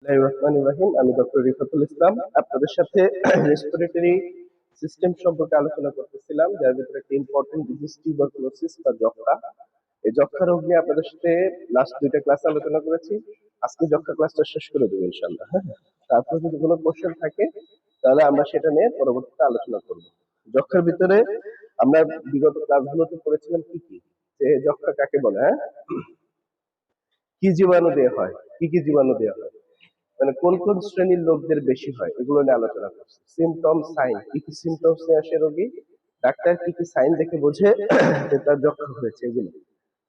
বিসমিল্লাহির রহমানির রহিম। আমি ডক্টর রিফাতুল ইসলাম আপনাদের সাথে রেসপিরেটরি সিস্টেম সম্পর্কে আলোচনা করতেছিলাম, যার ভিতরে একটা ইম্পর্টেন্ট ডিজিজ টিউবারকুলোসিস বা যক্ষ্মা। এই যক্ষ্মা রোগ নিয়ে আপনাদের সাথে লাস্ট দুইটা ক্লাস আলোচনা করেছি। আজকে যক্ষ্মা ক্লাসটা শেষ করে দেবো ইনশাআল্লাহ। হ্যাঁ, তারপর যদি কোনো কোশ্চেন থাকে তাহলে আমরা সেটা নিয়ে পরবর্তীতে আলোচনা করব। যক্ষ্মার ভিতরে আমরা বিগত ক্লাসগুলোতে পড়েছিলাম কি কি, যে যক্ষ্মা কাকে বলে, হ্যাঁ, কি জীবাণু দেওয়া হয়, কি কি জীবাণু দেওয়া হয়, মানে কোন কোন শ্রেণীর লোকদের বেশি হয়, এগুলো নিয়ে আলোচনা করছি। সিমটম, সাইন, কি কি সিমটমস নিয়ে আসে রোগী, ডাক্তার কি কি সাইন দেখে বোঝে যে তার যক্ষ্মা হয়েছে, এগুলো।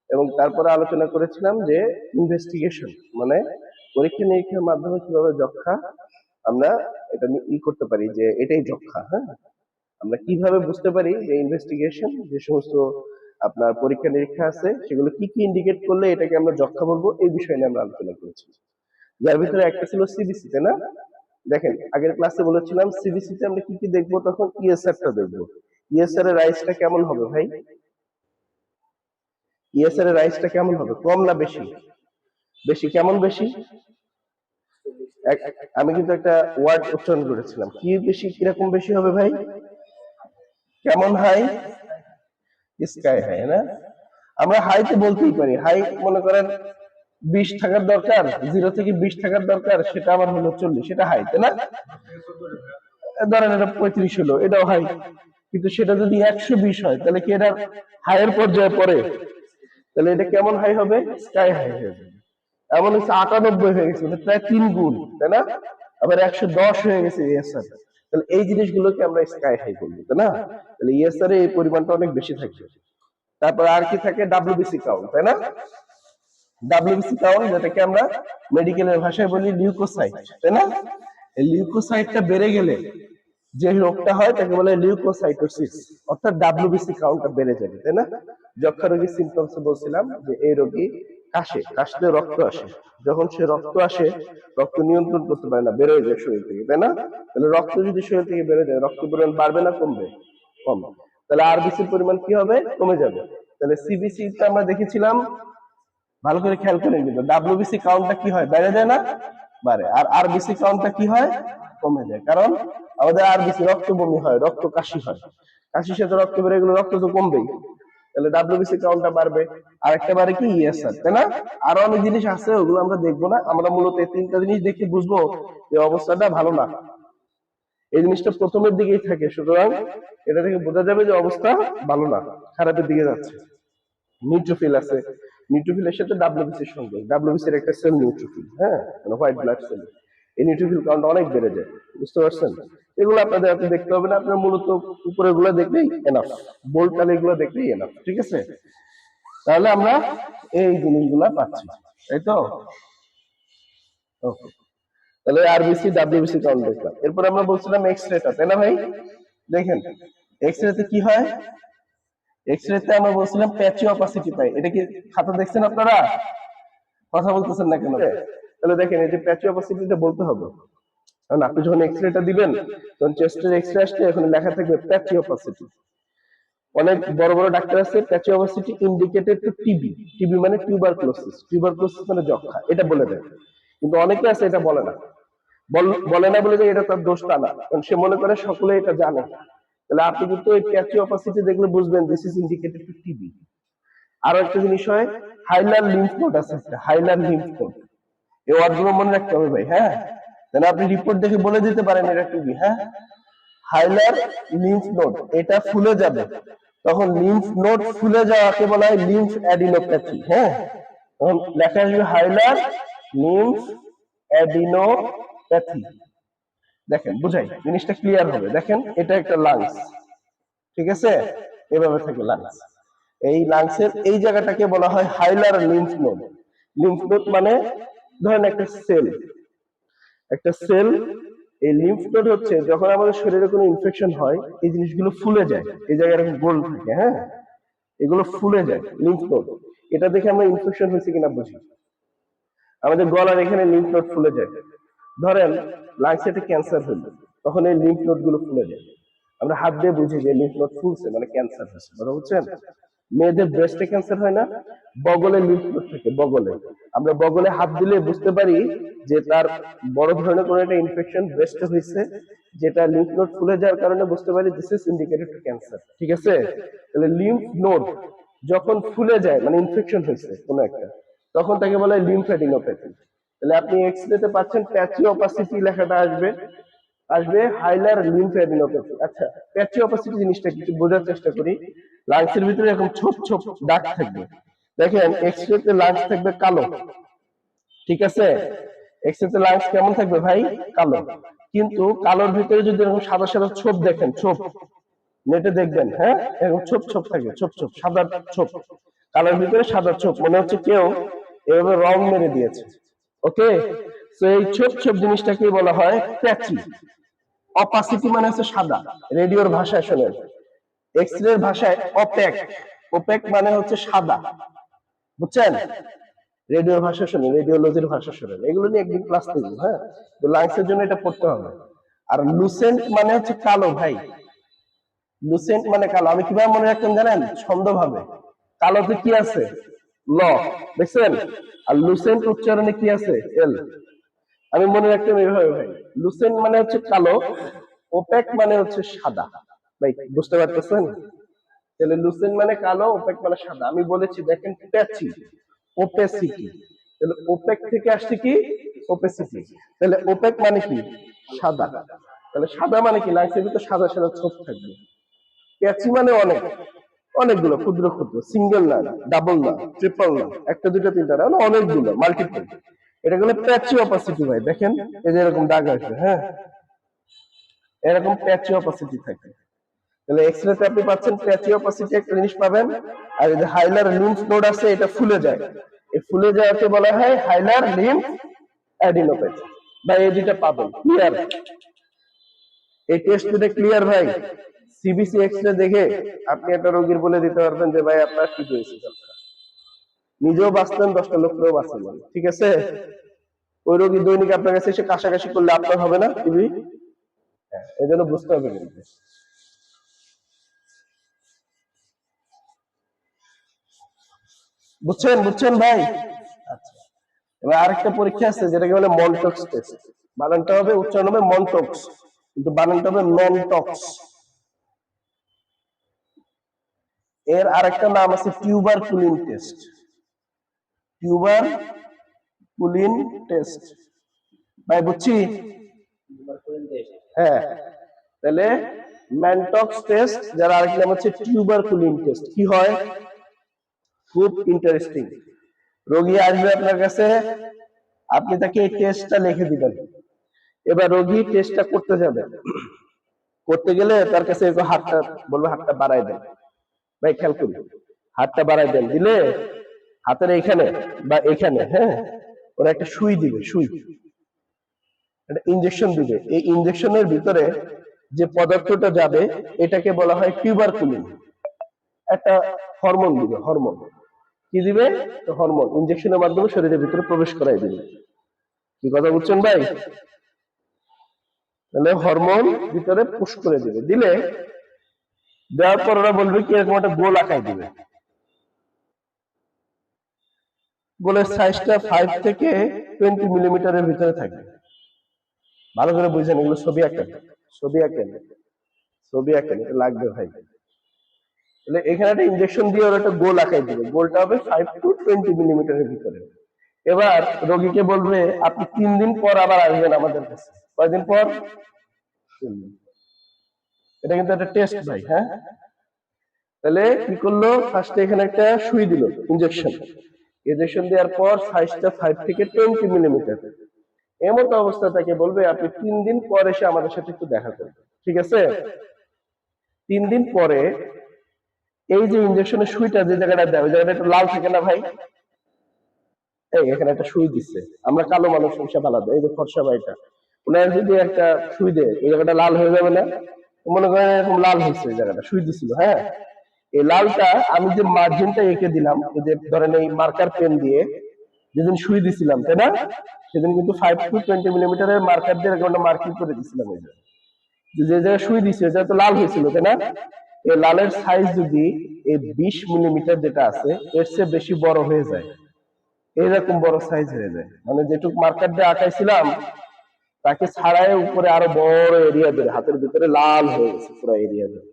এবং তারপরে আলোচনা করেছিলাম যে ইনভেস্টিগেশন, মানে পরীক্ষা নিরীক্ষার মাধ্যমে কিভাবে যক্ষ্মা আমরা এটা করতে পারি যে এটাই যক্ষ্মা। হ্যাঁ, আমরা কিভাবে বুঝতে পারি যে ইনভেস্টিগেশন, যে সমস্ত আপনার পরীক্ষা নিরীক্ষা আছে সেগুলো কি কি ইন্ডিকেট করলে এটাকে আমরা যক্ষ্মা বলবো, এই বিষয় নিয়ে আমরা আলোচনা করেছি। যার ভিতরে একটা ছিল সিবিসি, তাই না? দেখেন, আগের ক্লাসে বলেছিলাম সিবিসি তে আমরা কি কি দেখবো, তখন ইএসআর টা দেখবো। ইএসআর এর রাইজটা কেমন হবে ভাই? ইএসআর এর রাইজটা কেমন হবে, কম না বেশি? বেশি। কেমন বেশি? আমি কিন্তু একটা ওয়ার্ড উচ্চারণ করেছিলাম, কি বেশি, কিরকম বেশি হবে ভাই? কেমন হাই? স্কাই হাই, না? আমরা হাইতে বলতেই পারি, হাই মনে করেন 20 থাকার দরকার, 0 থেকে 20 থাকার দরকার, সেটা আমার হলো 40, সেটা হাই, তাই না? ধরেন এটা 35 হলো, এটাও হাই। কিন্তু সেটা যদি 120 হয় তাহলে কি এটা হাইয়ের পর্যায়ে পড়ে? তাহলে এটা কেমন হাই হবে? স্কাই হাই হয়ে যাবে। এমন হচ্ছে 98 হয়ে গেছে, প্রায় 3 গুণ, তাই না? আবার 110 হয়ে গেছে ইএসআর। তাহলে এই জিনিসগুলোকে আমরা স্কাই হাই বলবো, তাই না? তাহলে ইএসআর এই পরিমাণটা অনেক বেশি থাকবে। তারপর আর কি থাকে? ডাব্লিউবিসি কাউন্ট, তাই না? ডাব্লিউবিসি কাউন্ট, যেটাকে আমরা মেডিকেলের ভাষায় বলি লিউকোসাইট, তাই না? এই লিউকোসাইটটা বেড়ে গেলে যে রোগটা হয় তাকে বলে লিউকোসাইটোসিস, অর্থাৎ ডাব্লিউবিসি কাউন্টটা বেড়ে যাবে, তাই না? যক্ষ্মা রোগীর সিমটমস বলছিলাম যে এই রোগী কাশে, কাশলে রক্ত আসে। যখন সে রক্ত আসে, রক্ত নিয়ন্ত্রণ করতে পারে না, বেরোয় যায় শরীর থেকে, তাই না? তাহলে রক্ত যদি শরীর থেকে বেরোয় যায়, রক্ত পরিমাণ বাড়বে না কমবে? কম। তাহলে আরবিসির পরিমাণ কি হবে? কমে যাবে। তাহলে সিবিসি টা আমরা দেখেছিলাম, ভালো করে খেয়াল করেন, কিন্তু ডাব্লিউবিসি কাউন্টটা কি হয়? বেড়ে যায় না, বাড়ে। আর আরবিসি কাউন্টটা কি হয়? কমে যায়। কারণ আমাদের আরবিসি রক্ত বমি হয়, রক্ত কাশি হয়, কাশির সাথে রক্ত বেড়ে গেলে রক্ত তো কমবেই, তাহলে ডাব্লিউবিসি কাউন্টটা বাড়বে। আর একটা বাড়ে কি? ইএসআর, তাই না? আরো অনেক জিনিস আছে, ওগুলো আমরা দেখবো না। আমরা মূলত এই 3টা জিনিস দেখে বুঝবো যে অবস্থাটা ভালো না। এই জিনিসটা প্রথমের দিকেই থাকে, সুতরাং এটা থেকে বোঝা যাবে যে অবস্থা ভালো না, খারাপের দিকে যাচ্ছে। নিউট্রোফিল আছে, নিউট্রোফিলের সাথে ডাব্লিউবিসির সঙ্গে, ডাব্লিউবিসির একটা সেল নিউট্রোফিল, হ্যাঁ, মানে হোয়াইট ব্লাড সেল। এই নিউট্রোফিল কাউন্ট অনেক বেড়ে যায়, বুঝতে পারছেন? এগুলো আপনাদের এত দেখতে হবে না, আপনার মূলত উপরে গুলো দেখলেই এনাফ, বোল্ড তালে এগুলো দেখলেই এনাফ, ঠিক আছে? তাহলে আমরা এই জিনিসগুলা পাচ্ছি, তাই তো? ওকে, তাহলে আরবিসি ডাব্লিউবিসি কাউন্ট দেখলাম। এরপর আমরা বলছিলাম এক্স রেটা, তাই না ভাই? দেখেন এক্স রেতে কি হয়, এক্স রেতে আমরা বলছিলাম প্যাচি অপাসিটি পাই। এটা কি খাতা দেখছেন আপনারা? কথা বলতেছেন না কেন? তাহলে দেখেন এই যে প্যাচি অপাসিটিটা বলতে হবে, কারণ আপনি যখন এক্স রেটা দিবেন তখন চেস্টের এক্স রে আসলে এখানে লেখা থাকবে প্যাচি অপাসিটি। অনেক বড় বড় ডাক্তার আছে patchy opacity indicated to TB, TB মানে টিউবারকুলোসিস, টিউবারকুলোসিস মানে যক্ষ্মা, এটা বলে দেয়। কিন্তু অনেকে আছে এটা বলে না, বলে না বলে যে এটা তার দোষ তা না, কারণ সে মনে করে সকলে এটা জানে। তাহলে আপনি কিন্তু ওই প্যাচি অপাসিটি দেখলে বুঝবেন this is indicated to TB. আরো একটা জিনিস হয়, হাইলার লিম্ফ নোড আছে একটা, হাইলার লিম্ফ নোড, এই ওয়ার্ডগুলো মনে রাখতে হবে ভাই, হ্যাঁ? তাহলে আপনি রিপোর্ট দেখে বলে দিতে পারেন এটা টিবি, হ্যাঁ? হাইলার লিম্ফ নোড, এটা ফুলে যাবে, তখন লিম্ফ নোড ফুলে যাওয়াকে বলা হয় লিম্ফ অ্যাডিনোপ্যাথি, হ্যাঁ? তখন লেখা আসবে হাইলার লিম্ফ অ্যাডিনোপ্যাথি। দেখেন বুঝাই, জিনিসটা ক্লিয়ার হবে। দেখেন এটা একটা লাংস, ঠিক আছে? এভাবে থাকে লাংস। এই লাংসের এই জায়গাটাকে বলা হয় হাইলার লিম্ফ নোড। লিম্ফ নোড মানে ধরেন একটা সেল, একটা সেল। এই লিম্ফ নোড হচ্ছে যখন আমাদের শরীরে কোনো ইনফেকশন হয়, এই জিনিসগুলো ফুলে যায়, এই জায়গায় এরকম গোল থাকে, হ্যাঁ, এগুলো ফুলে যায় লিম্ফ নোড। এটা দেখে আমরা ইনফেকশন হয়েছে কিনা বুঝি। আমাদের গলার এখানে লিম্ফ নোড ফুলে যায়, ধরেন লাংসে একটা ক্যান্সার হলো, তখন এই লিম্ফ নোড গুলো ফুলে যায়। আমরা হাত দিয়ে বুঝি যে লিম্ফ নোড ফুলছে মানে ক্যান্সার হয়েছে, কথা বুঝছেন? মেয়েদের ব্রেস্টে ক্যান্সার হয় না, বগলে লিম্ফ নোড থাকে, বগলে আমরা বগলে হাত দিলে বুঝতে পারি যে তার বড় ধরনের কোনো একটা ইনফেকশন ব্রেস্টে হয়েছে, যেটা লিম্ফ নোড ফুলে যাওয়ার কারণে বুঝতে পারি this is indicated to cancer. ঠিক আছে, তাহলে লিম্ফ নোড যখন ফুলে যায় মানে ইনফেকশন হয়েছে কোনো একটা, তখন তাকে বলা হয় লিম্ফ্যাডিনোপ্যাথি। তাহলে আপনি এক্স-রেতে পাচ্ছেন প্যাচি অপাসিটি লেখাটা আসবে, আসবে হাইলার লিম্ফ্যাডিনোপ্যাথি। আচ্ছা, প্যাচি অপাসিটি জিনিসটা কিছু বোঝার চেষ্টা করি। লাংসের ভিতরে এরকম ছোপ ছোপ দাগ থাকবে, দেখেন এক্স-রেতে লাংস থাকবে কালো, ঠিক আছে, এক্স-রেতে লাংস কেমন থাকবে ভাই, কালো। কিন্তু কালোর ভিতরে যদি এরকম সাদা সাদা ছোপ দেখেন, ছোপ নেটে দেখবেন, হ্যাঁ এরকম ছোপ ছোপ থাকে, ছোপ ছোপ সাদা ছোপ, কালোর ভিতরে সাদা ছোপ, মনে হচ্ছে কেউ এভাবে রং মেরে দিয়েছে। ওকে, তো এই ছোপ ছোপ জিনিসটাকে বলা হয় প্যাচি। অপাসিটি মানে হচ্ছে সাদা, রেডিওর ভাষায় শোনেন, এক্স-রে ভাষায় অপেক, ওপেক মানে হচ্ছে সাদা, বুঝছেন, রেডিওর ভাষা শোনেন, রেডিওলজির ভাষা শোনেন, এগুলো নিয়ে একদিন ক্লাস নেব। হ্যাঁ, তো লাংসের জন্য এটা পড়তে হবে। আর লুসেন্ট মানে হচ্ছে কালো ভাই, লুসেন্ট মানে কালো। আমি কিভাবে মনে রাখতাম জানেন, ছন্দ ভাবে, কালোতে কি আছে ল, দেখছেন, আর লুসেন্ট উচ্চারণে কি আছে এল। আমি মনে রাখতাম এইভাবে ভাই, লুসেন্ট মানে হচ্ছে কালো, ওপেক মানে হচ্ছে সাদা। ভাই বুঝতে পারতেছেন, তাহলে লুসেন্ট মানে কালো, ওপেক মানে সাদা। আমি বলেছি দেখেন প্যাচি, ওপেসিটি, তাহলে ওপেক থেকে আসছে কি ওপেসিটি, তাহলে ওপেক মানে কি সাদা, তাহলে সাদা মানে কি লাংসের ভিতরে সাদা সাদা ছোপ থাকবে। প্যাচি মানে অনেক, অনেকগুলো ক্ষুদ্র ক্ষুদ্র, সিঙ্গেল না, ডাবল না, ট্রিপল না, একটা দুটো তিনটা না, অনেকগুলো মাল্টিপল, এটা গুলো প্যাচি অপাসিটি ভাই। দেখেন এই যে এরকম দাগ আসবে, হ্যাঁ এরকম প্যাচি অপাসিটি থাকে। তাহলে এক্স-রেতে আপনি পাচ্ছেন প্যাচি অপাসিটি একটা জিনিস পাবেন। আর এই যে হাইলার লিম্ফ নোড আছে, এটা ফুলে যায়, এই ফুলে যাওয়াকে বলা হয় হাইলার লিম্ফ অ্যাডিনোপ্যাথি। ভাই এই দুইটা পাবেন, ক্লিয়ার, এই টেস্ট দুটো ক্লিয়ার ভাই। সিবিসি এক্স-রে দেখে আপনি একটা রোগীর বলে দিতে পারবেন যে ভাই আপনার কি হয়েছে, নিজেও বাঁচতেন, 10টা লোককেও বাঁচালেন। ঠিক আছে, ওই রোগী দৈনিক আপনার কাছে এসে কাশাকাশি করলে আপনার হবে না টিবি, এই জন্য বুঝতে হবে কিন্তু। বুঝছেন, বুঝছেন ভাই। আচ্ছা, এবার আরেকটা পরীক্ষা আছে যেটাকে বলে মন্টক্স টেস্ট, বানানটা হবে, উচ্চারণ হবে মন্টক্স, কিন্তু বানানটা হবে ম্যানটক্স। এর আরেকটা নাম আছে টিউবারকুলিন টেস্ট, টিউবারকুলিন টেস্ট। ভাই বুঝছি, হ্যাঁ, তাহলে ম্যানটক্স টেস্ট, যার আরেক নাম হচ্ছে টিউবারকুলিন টেস্ট। কি হয়, খুব ইন্টারেস্টিং। রোগী আসবে আপনার কাছে, আপনি তাকে এই টেস্টটা লিখে দিবেন, এবার রোগী টেস্টটা করতে যাবে, করতে গেলে তার কাছে হাতটা বলবে, হাতটা বাড়াই দেন। ভাই খেয়াল করি, হাতটা বাড়াই দেন, দিলে হাতের এইখানে বা এখানে, হ্যাঁ ওরা একটা সুই দিবে, সুই একটা ইনজেকশন দিবে, এই ইনজেকশনের ভিতরে যে পদার্থটা যাবে এটাকে বলা হয় টিউবারকুলিন। একটা হরমোন দিবে, হরমোন কি দিবে, হরমোন ইনজেকশনের মাধ্যমে শরীরের ভিতরে প্রবেশ করাই দিবে। কি কথা বুঝছেন ভাই, তাহলে হরমোন ভিতরে পুশ করে দিবে, দিলে দেওয়ার পর ওরা বলবে কি এরকম একটা গোল আকার দিবে, গোলের সাইজটা 5 থেকে 20 মিলিমিটারের ভিতরে থাকবে। ভালো করে বুঝেন, এগুলো ছবি আঁকেন, ছবি আঁকেন, ছবি আঁকেন, এটা লাগবে ভাই। তাহলে এখানে একটা ইনজেকশন দিয়ে ওরা একটা গোল আঁকাই দিবে, গোলটা হবে 5 to 20 মিলিমিটারের ভিতরে। এবার রোগীকে বলবে আপনি 3 দিন পর আবার আসবেন আমাদের কাছে। কয়দিন পর, 3 দিন। এটা কিন্তু একটা টেস্ট ভাই, হ্যাঁ। তাহলে কি করলো, ফার্স্টে এখানে একটা সুই দিল, ইনজেকশন, ইনজেকশন দেওয়ার পর সাইজটা 5 থেকে 20 মিলিমিটার। এমত অবস্থা তাকে বলবে আপনি 3 দিন পর এসে আমাদের সাথে একটু দেখা করবেন। ঠিক আছে, 3 দিন পরে এই যে ইনজেকশনের সুইটা যে জায়গাটা দেয়, ওই জায়গাটা একটু লাল থাকে না ভাই, এই এখানে একটা সুই দিচ্ছে, আমরা কালো মানুষ হিসাব আলাদা, এই যে ফর্সা ভাইটা, ওনার যদি একটা সুই দেয় এই জায়গাটা লাল হয়ে যাবে না, মনে করেন এরকম লাল হয়েছে, এই জায়গাটা সুই দিছিল, হ্যাঁ এই লালটা আমি যে মার্জিনটা এঁকে দিলাম, এই যে ধরেন এই মার্কার পেন দিয়ে যেদিন সুই দিছিলাম, তাই না, সেদিন কিন্তু 5 to 20 মিলিমিটারের মার্কার দিয়ে একটা মার্কিং করে দিছিলাম, ওই যে জায়গায় সুই দিছে ওই জায়গা তো লাল হয়েছিল, তাই না, এই লালের সাইজ যদি এই 20 মিলিমিটার যেটা আছে এর চেয়ে বেশি বড় হয়ে যায়, এইরকম বড় সাইজ হয়ে যায়, মানে যেটুক মার্কার দিয়ে আঁকাইছিলাম তাকে ছাড়াই উপরে আরো বড় এরিয়া ধরে হাতের ভিতরে লাল হয়ে গেছে পুরো এরিয়া ধরে,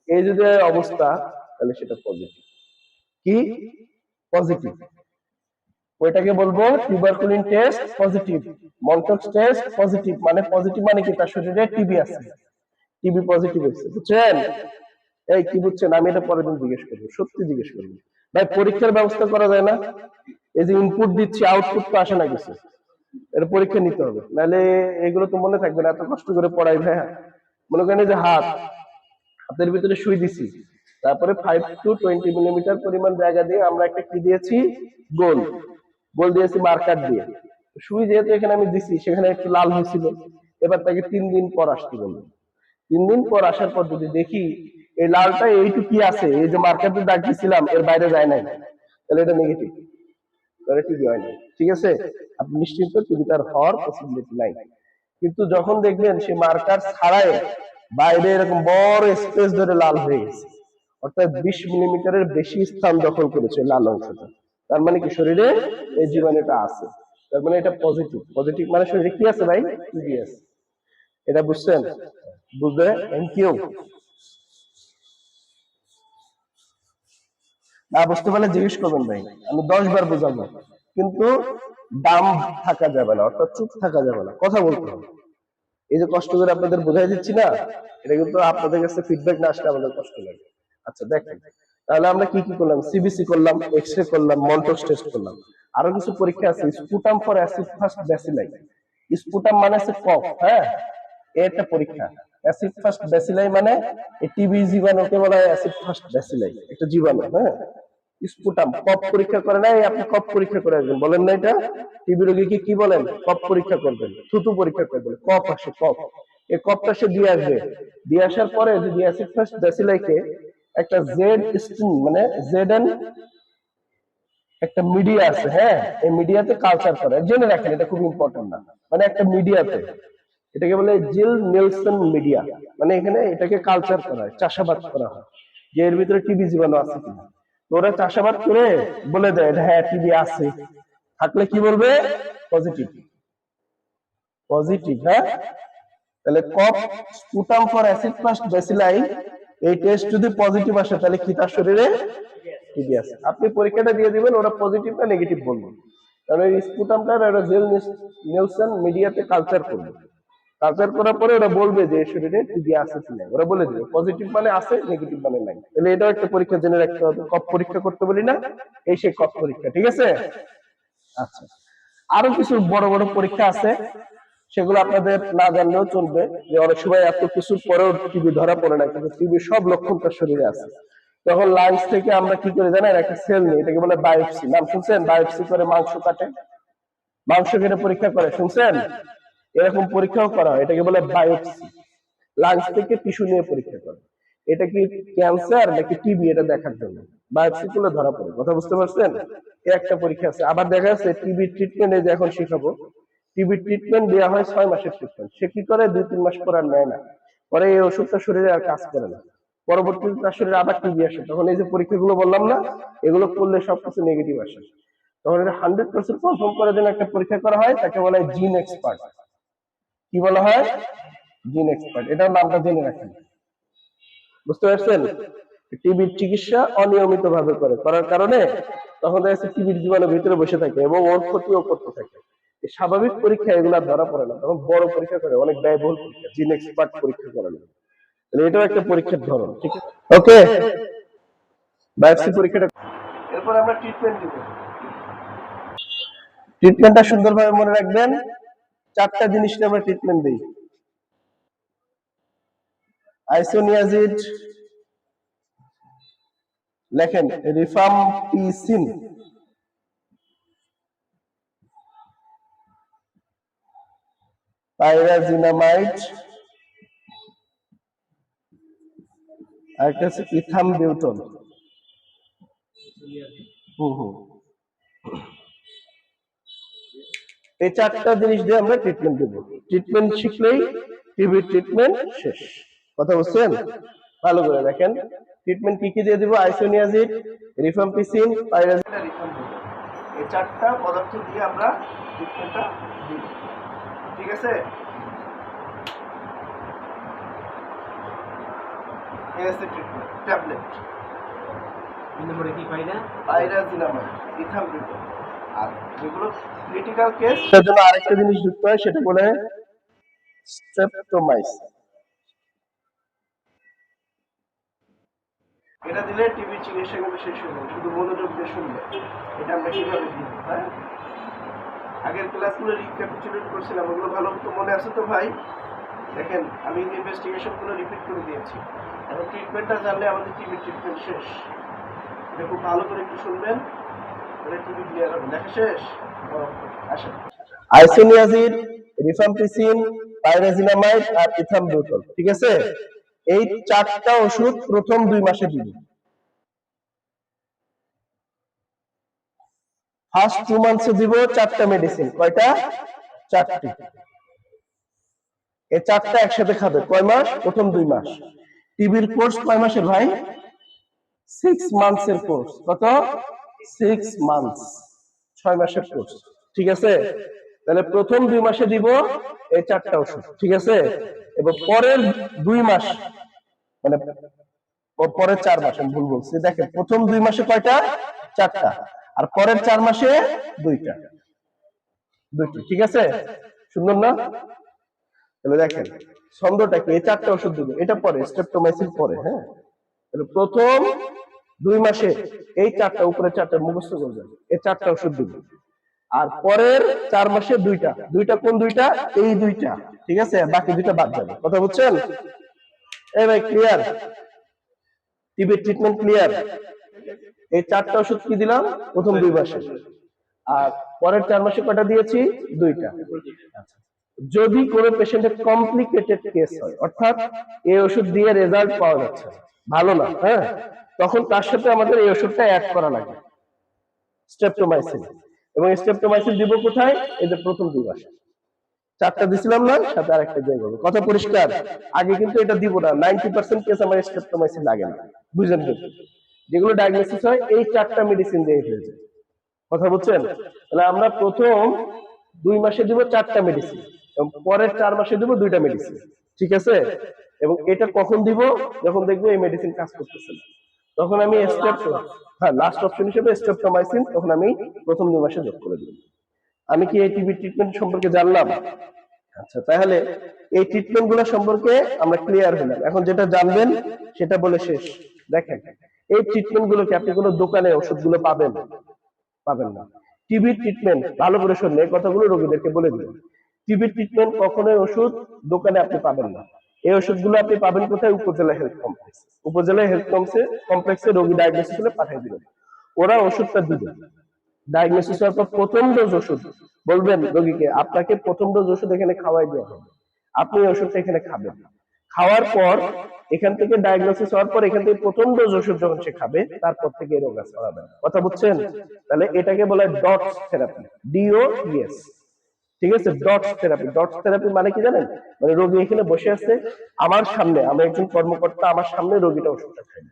এই যদি অবস্থা তাহলে সেটা পজিটিভ। কি পজিটিভ? ওইটাকে বলবো tuberculin test positive, Mantoux test positive. মানে পজিটিভ মানে কি তার শরীরে টিবি আছে, টিবি পজিটিভ হয়েছে, বুঝছেন? এই কি বুঝছেন? আমি এটা পরের দিন জিজ্ঞেস করবো, সত্যি জিজ্ঞেস করবো। ভাই পরীক্ষার ব্যবস্থা করা যায় না? এই যে ইনপুট দিচ্ছি আউটপুট তো আসে না কিছু, এর পরীক্ষা নিতে হবে, নাহলে এগুলো তো মনে থাকবে না, এত কষ্ট করে পড়াই ভাই। মনে করেন যে হাতের ভিতরে সুই দিছি, তারপরে 5 to 20 মিলিমিটার পরিমাণ জায়গা দিয়ে আমরা একটা কি দিয়েছি, গোল গোল দিয়েছি মার্কার দিয়ে। সুই যেহেতু এখানে আমি দিছি সেখানে একটু লাল হয়েছিল, এবার তাকে 3 দিন পর আসতে বলবো। 3 দিন পর আসার পর যদি দেখি এই লালটা এইটুকু কি আছে, এই যে মার্কার দিয়ে দাগ দিয়েছিলাম এর বাইরে যায় নাই, তাহলে এটা নেগেটিভ, তাহলে টিবি হয় না। ঠিক আছে? আপনি নিশ্চিন্ত টিবি তার হওয়ার পসিবিলিটি নাই। কিন্তু যখন দেখবেন সে মার্কার ছাড়াই বাইরে এরকম বড় স্পেস ধরে লাল হয়ে গেছে, অর্থাৎ 20 মিলিমিটারের বেশি স্থান দখল করেছে লাল অংশটা, তার মানে কি শরীরে এই জীবাণুটা আছে, তার মানে এটা পজিটিভ। পজিটিভ মানে শরীরে কি আছে ভাই? টিবি আছে। এটা বুঝছেন? বুঝবে? Thank you. না বুঝতে পারলে জিজ্ঞেস করবেন ভাই, আমি 10 বার বোঝাবো, কিন্তু দাম থাকা যাবে না, অর্থাৎ চুপ থাকা যাবে না, কথা বলতে হবে। এই যে কষ্ট করে আপনাদের বোঝাই দিচ্ছি না, এটা কিন্তু আপনাদের কাছে ফিডব্যাক না আসলে আমাদের কষ্ট লাগে। আচ্ছা দেখেন, তাহলে আমরা কি কি করলাম? সিবিসি করলাম, এক্স রে করলাম, মন্টক্স টেস্ট করলাম, আরো কিছু পরীক্ষা আছে, sputum for acid fast bacilli. Sputum মানে হচ্ছে কফ, হ্যাঁ, এটা পরীক্ষা। অ্যাসিড ফাস্ট ব্যাসিলাই মানে এই টিবি জীবাণুকে বলা হয় অ্যাসিড ফাস্ট ব্যাসিলাই, একটা জীবাণু, হ্যাঁ। স্পুটাম কফ পরীক্ষা করে না, আপনি কফ পরীক্ষা করে আসবেন, বলেন না এটা? টিবি রোগীকে কি বলেন? কফ পরীক্ষা করবেন, থুতু পরীক্ষা করবেন, কফ আসে কফ, এই কফটা সে দিয়ে আসবে। দিয়ে আসার পরে যদি অ্যাসিড ফাস্ট ব্যাসিলাইকে একটা জেড স্ট্রিং মানে জেড এন একটা মিডিয়া আছে, হ্যাঁ, এই মিডিয়াতে কালচার করে, জেনে রাখেন এটা খুব ইম্পর্টেন্ট না, মানে একটা মিডিয়াতে, এটাকে বলে জিল নেলসন মিডিয়া, মানে এখানে এটাকে কালচার করা হয়, চাষাবাদ করা হয় যে এর ভিতরে টিবি জীবাণু আছে কিনা। তো ওরা চাষাবাদ করে বলে দেয় হ্যাঁ টিবি আছে, থাকলে কি বলবে? পজিটিভ। পজিটিভ, হ্যাঁ। তাহলে cough sputum for acid fast bacilli, এই টেস্ট যদি পজিটিভ আসে তাহলে কি তার শরীরে টিবি আছে। আপনি পরীক্ষাটা দিয়ে দিবেন, ওরা পজিটিভ না নেগেটিভ বলবে, কারণ এই স্পুটামটা ওরা জেল নেলসন মিডিয়াতে কালচার করবে, কালচার করার পরে ওরা বলবে যে শরীরে টিবি আছে কি নাই, ওরা বলে দিবে পজিটিভ মানে আছে, নেগেটিভ মানে নাই। তাহলে এটাও একটা পরীক্ষা জেনে রাখতে হবে। কফ পরীক্ষা করতে বলি না, এই সেই কফ পরীক্ষা, ঠিক আছে? আচ্ছা, আরো কিছু বড় বড় পরীক্ষা আছে, সেগুলো আপনাদের না জানলেও চলবে, যে অনেক সময় এত কিছুর পরেও টিবি ধরা পড়ে না, কিন্তু টিবির সব লক্ষণ তার শরীরে আছে। তখন লাংস থেকে আমরা কি করে জানেন, একটা সেল নিই, এটাকে বলে বায়োপসি, নাম শুনছেন? বায়োপসি করে মাংস কাটে, মাংস কেটে পরীক্ষা করে, শুনছেন? এরকম পরীক্ষাও করা হয়, এটাকে বলে বায়োপসি। লাংস থেকে টিস্যু নিয়ে পরীক্ষা করে, এটা কি ক্যান্সার নাকি টিবি এটা দেখার জন্য বায়োপসি করলে ধরা পড়ে, কথা বুঝতে পারছেন? এই একটা পরীক্ষা আছে। আবার দেখা যাচ্ছে টিবি ট্রিটমেন্ট, এই যে এখন শিখাবো, টিবি ট্রিটমেন্ট দেওয়া হয় 6 মাসের ট্রিটমেন্ট, সে কি করে 2-3 মাস পর আর নেয় না, পরে এই ওষুধটা শরীরে আর কাজ করে না, পরবর্তীতে তার শরীরে আবার টিবি আসে, তখন এই যে পরীক্ষাগুলো বললাম না, এগুলো করলে সবকিছু নেগেটিভ আসে, তখন এটা 100% কনফার্ম করার জন্য একটা পরীক্ষা করা হয়, তাকে বলা হয় জিন এক্সপার্ট। কি বলা হয়? জিন এক্সপার্ট, এটার নামটা জেনে রাখেন, বুঝতে পারছেন? টিবির চিকিৎসা অনিয়মিত ভাবে করার কারণে তখন দেখা যাচ্ছে টিবির জীবাণু ভিতরে বসে থাকে এবং ওর ক্ষতিও করতে থাকে। এই স্বাভাবিক পরীক্ষা এগুলো ধরা পড়ে না, তখন বড় পরীক্ষা করে, অনেক ব্যয়বহুল পরীক্ষা, জিন এক্সপার্ট পরীক্ষা করানো, এটাও একটা পরীক্ষার ধরন, ঠিক আছে? ওকে, বায়োপসি পরীক্ষাটা, এরপর আমরা ট্রিটমেন্ট দিব। ট্রিটমেন্টটা সুন্দরভাবে মনে রাখবেন, 4টা জিনিস নিয়ে আমরা ট্রিটমেন্ট দিই। আইসোনিয়াজিড, লেখেন রিফাম্পিসিন, পাইরাজিনামাইড, আরেকটা হচ্ছে ইথামবিউটন। এই 4টা জিনিস দিয়ে আমরা ট্রিটমেন্ট দেব। ট্রিটমেন্ট শিখলেই টিবি ট্রিটমেন্ট শেষ, কথা বুঝছেন? ভালো করে দেখেন ট্রিটমেন্ট কি কি দিয়ে দিব, আইসোনিয়াজিড, রিফাম্পিসিন, পাইরাজিন, এই চারটা পদার্থ দিয়ে আমরা ট্রিটমেন্টটা দিব। ঠিক আছে, ট্রিটমেন্ট ট্যাবলেট নম্বরে কি পাই না পাইরাজিনামাইড, ইথামভির। আর যেগুলো ক্রিটিক্যাল কেস তার জন্য আরেকটা জিনিস যুক্ত হয়, সেটা বলে স্ট্রেপ্টোমাইসিন। এটা দিলে টিবি চিকিৎসা কিন্তু শেষ হয়ে যাবে, শুধু মনোযোগ দিয়ে শুনবে এটা আমরা কিভাবে দিব। হ্যাঁ, আগের ক্লাসগুলো রিক্যাপিচুলেট করছিলাম, ওগুলো ভালো তো মনে আছে তো ভাই? দেখেন আমি ইনভেস্টিগেশনগুলো রিপিট করে দিয়েছি, এখন ট্রিটমেন্টটা জানলে আমাদের টিবি ট্রিটমেন্ট শেষ। এটা খুব ভালো করে একটু শুনবেন, তাহলে টিবি ক্লিয়ার হবে। দেখা শেষ? আসেন, আইসোনিয়াজিড, রিফাম্পিসিন, পাইরাজিনামাইড আর ইথামব্রুটল। ঠিক আছে, এই চারটা ওষুধ প্রথম 2 মাসে দিন। ফার্স্ট 2 মান্থসে দিব 4টা মেডিসিন। কয়টা? 4টি। এই 4টা একসাথে খাবে। কয় মাস? প্রথম 2 মাস। টিবির কোর্স কয় মাসের ভাই? 6 মান্থসের কোর্স। কত? 6 মান্থস, 6 মাসের কোর্স। ঠিক আছে, তাহলে প্রথম 2 মাসে দিব এই 4টা ওষুধ। ঠিক আছে, এবং পরের 2 মাস মানে পরের 4 মাস, আমি ভুল বলছি, দেখেন প্রথম 2 মাসে কয়টা? 4টা, আর পরের 4 মাসে 2টা। ঠিক আছে, সুন্দর না? তাহলে দেখেন ছন্দটা কি, এই 4টা ওষুধ দিব, এটা পরে স্ট্রেপ্টোমাইসিন পরে। হ্যাঁ, তাহলে প্রথম 2 মাসে এই 4টা, উপরে 4টা মুখস্থ করবেন, এই 4টা ওষুধ দিব। আর পরের 4 মাসে 2টা কোন 2টা? এই 2টা। ঠিক আছে, বাকি 2টা বাদ যাবে। কথা বুঝছেন? এই ভাই ক্লিয়ার? TB treatment clear? এই 4টা ওষুধ কি দিলাম প্রথম 2 মাসে, আর পরের 4 মাসে কয়টা দিয়েছি? 2টা। যদি কোনো পেশেন্টের কমপ্লিকেটেড কেস হয়, অর্থাৎ এই ওষুধ দিয়ে রেজাল্ট পাওয়া যাচ্ছে ভালো না, হ্যাঁ, তখন তার সাথে আমাদের এই ওষুধটা অ্যাড করা লাগে, স্ট্রেপ্টোমাইসিন। এবং স্ট্রেপ্টোমাইসিন দিব কোথায়? এই যে প্রথম 2 মাসে 4টা দিছিলাম না, সাথে আরেকটা দিয়ে দেবো। কথা পরিষ্কার? আগে কিন্তু এটা দিব না, 90% কেস আমার স্ট্রেপ্টোমাইসিন লাগে না, বুঝলেন? যেগুলো ডায়াগনোসিস হয় এই 4টা মেডিসিন দিয়ে হয়ে যায়। কথা বুঝছেন? তাহলে আমরা প্রথম 2 মাসে দিব 4টা মেডিসিন, এবং পরের 4 মাসে দিব 2টা মেডিসিন। ঠিক আছে, এবং এটা কখন দিব? যখন দেখবো এই মেডিসিন কাজ করতেছে না, তখন আমি লাস্ট অপশন হিসেবে স্ট্রেপ্টোমাইসিন তখন আমি প্রথম 2 মাসে যোগ করে দিব। আমি কি এই টিবি ট্রিটমেন্ট সম্পর্কে জানলাম? আচ্ছা, তাহলে এই ট্রিটমেন্ট গুলো সম্পর্কে আমরা ক্লিয়ার হলাম। এখন যেটা জানবেন সেটা বলে শেষ। দেখেন এই ট্রিটমেন্ট গুলোকে আপনি কোনো দোকানে ওষুধগুলো পাবেন না। টিবি ট্রিটমেন্ট ভালো করে শুনলে এই কথাগুলো রোগীদেরকে বলে দিবেন। টিবি ট্রিটমেন্ট কখনোই ওষুধ দোকানে আপনি পাবেন না। এই ওষুধগুলো আপনি পাবেন কোথায়? উপজেলা হেলথ কমপ্লেক্স। উপজেলা হেলথ কমপ্লেক্সে রোগী ডায়াগনোসিস হলে পাঠিয়ে দিবেন, ওরা ওষুধটা দিবে। ডায়াগনোসিস হওয়ার পর প্রথম ডোজ ওষুধ বলবেন রোগীকে, আপনাকে প্রথম ডোজ ওষুধ এখানে খাওয়াই দেওয়া হবে, আপনি ওষুধটা এখানে খাবেন। খাওয়ার পর এখান থেকে ডায়াগনোসিস হওয়ার পর এখান থেকে প্রথম ডোজ ওষুধ যখন সে খাবে, তারপর থেকে রোগ ছড়াবে। কথা বুঝছেন? তাহলে এটাকে বলে ডটস থেরাপি, DOTS। ঠিক আছে, ডটস থেরাপি। ডটস থেরাপি মানে কি জানেন? মানে রোগী এখানে বসে আছে আমার সামনে, আমি একজন কর্মকর্তা, আমার সামনে রোগীটা ওষুধটা খাইবে,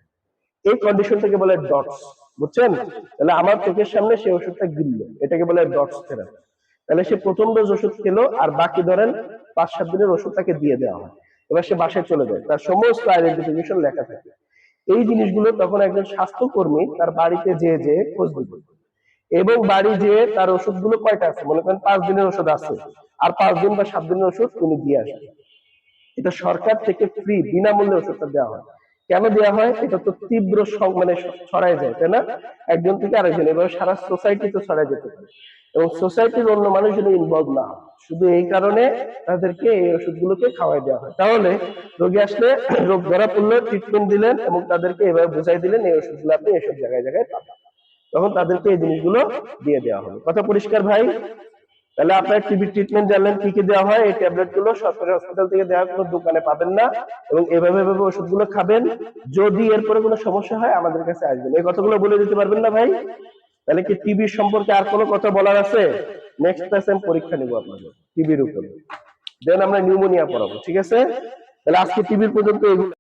এই কন্ডিশনটাকে বলে ডটস। বুঝছেন? তাহলে আমার চোখের সামনে সে ওষুধটা গিলল, এটাকে বলে ডটস থেরাপি। তাহলে সে প্রথম ডোজ ওষুধ খেলো, আর বাকি ধরেন 5-7 দিনের ওষুধ তাকে দিয়ে দেওয়া হয়। এবার সে বাসায় চলে যায়, তার সমস্ত আইডেন্টিফিকেশন লেখা থাকে। এই জিনিসগুলো তখন একজন স্বাস্থ্যকর্মী তার বাড়িতে যেয়ে খোঁজ দিবে, এবং বাড়ি যেয়ে তার ওষুধগুলো কয়টা আছে, মনে করেন 5 দিনের ওষুধ আছে, আর 5 দিন বা 7 দিনের ওষুধ উনি দিয়ে আসবেন। এটা সরকার থেকে ফ্রি, বিনামূল্যে ওষুধটা দেওয়া হয়। কেন দেওয়া হয়? এটা তো তীব্র মানে ছড়ায় যায়, তাই না? একজন থেকে আরেকজন, এবার সারা সোসাইটিতে ছড়ায় যেতে পারে, এবং সোসাইটির অন্য মানুষ যেন ইনভলভ না হয়, শুধু এই কারণে তাদেরকে এই ওষুধগুলোকে খাওয়াই দেওয়া হয়। তাহলে রোগী আসলে রোগ ধরা পড়লে ট্রিটমেন্ট দিলেন, এবং তাদেরকে এভাবে বুঝাই দিলেন এই ওষুধগুলো আপনি এসব জায়গায় জায়গায় পাবেন, তখন তাদেরকে এই জিনিসগুলো দিয়ে দেওয়া হবে। কথা পরিষ্কার ভাই? তাহলে আপনার টিবি ট্রিটমেন্ট জানলেন কি কি দেওয়া হয়। এই ট্যাবলেট গুলো সরকারি হসপিটাল থেকে দেওয়া, কোনো দোকানে পাবেন না, এবং এভাবে ওষুধগুলো খাবেন। যদি এরপরে কোনো সমস্যা হয় আমাদের কাছে আসবেন। এই কথাগুলো বলে দিতে পারবেন না ভাই? তাহলে কি টিবি সম্পর্কে আর কোনো কথা বলার আছে? নেক্সট ক্লাসে আমি পরীক্ষা নিব আপনাদের টিবির উপরে, দেন আমরা নিউমোনিয়া পড়াবো। ঠিক আছে, তাহলে আজকে টিবির পর্যন্ত এগুলো।